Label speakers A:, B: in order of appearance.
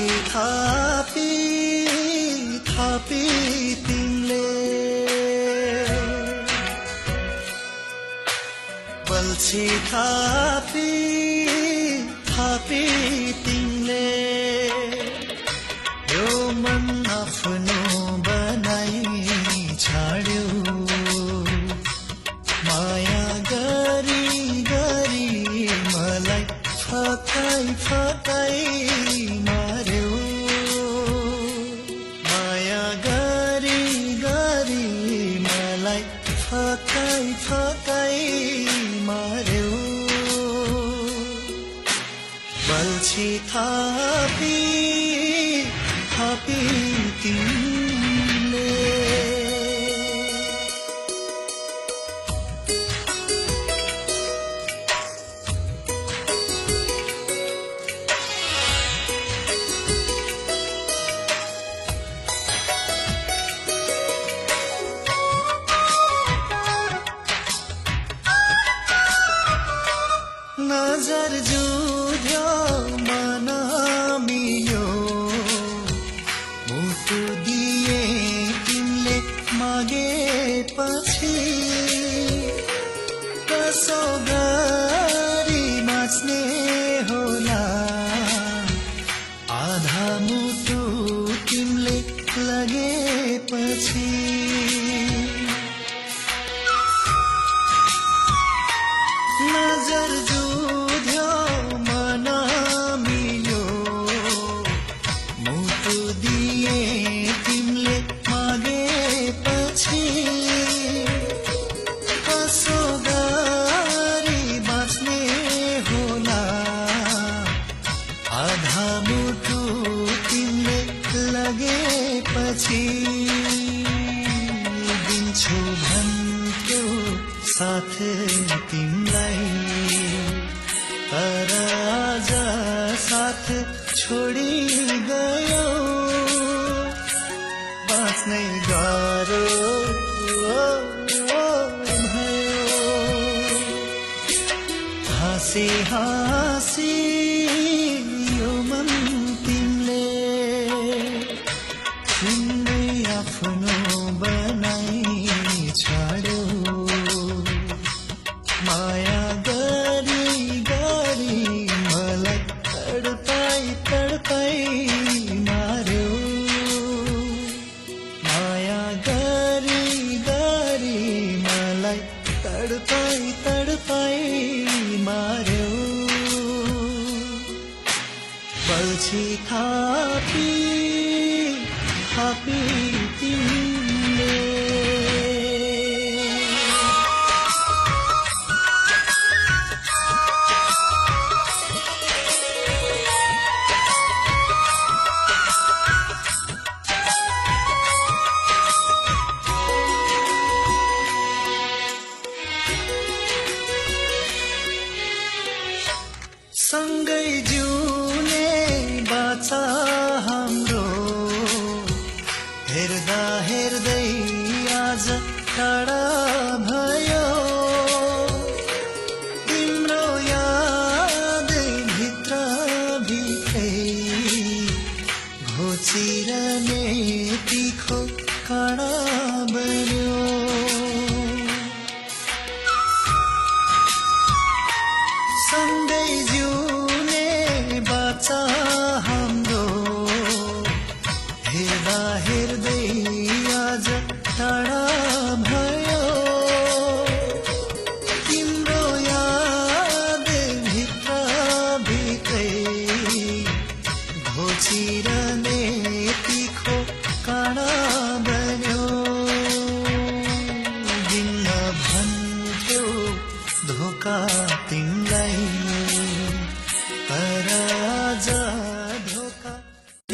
A: बल्छी थापी थापी तिमीले बल्छी थापी थापी तिमीले यो मन आफ्नो बनाई छाड्यो माया गरी गरी मलाई फकाई फकाई मार्यो माया गरी गरी मलाई फकाई फकाई मार्यो बल्छी थापी थापी तिमीले नजर जुध्यो मन मिल्यो मुटु दिए तिमीले मागेपछि कसो गरी नाच्ने होला आधा मुटु तिमीले लगेपछि नजर जुध्यो मन मिल्यो मुटु दिए तिमीले मागेपछि कसो गरी बाँच्ने होला आधा मुटु तिमीले लगेपछि दिन्छु भन्थ्यो साथ तिमीलाई तर आज साथ छोडी गयो बाँच्नै गाह्रो भयो हाँसी हाँसी यो मन तिमीले तिम्रै आफ्नो बनाई छाड्यो माया गरी गरी मलाई तडपाई तडपाई मार्यो माया गरी गरी मलाई तडपाई तडपाई मार्यो बल्छी थापी थापी तिमीले सँगै जिउने बाचा हाम्रो हेर्दा हेर्दै आज टाढा भयो तिम्रो यादै भित्र भित्रै घोचिरने तिखो काँडा बन्यो सँगै जिउने बाचा हाम्रो हेर्दा हेर्दै आज टाढा भयो तिम्रो याद भित्र भित्रै घोचिरहने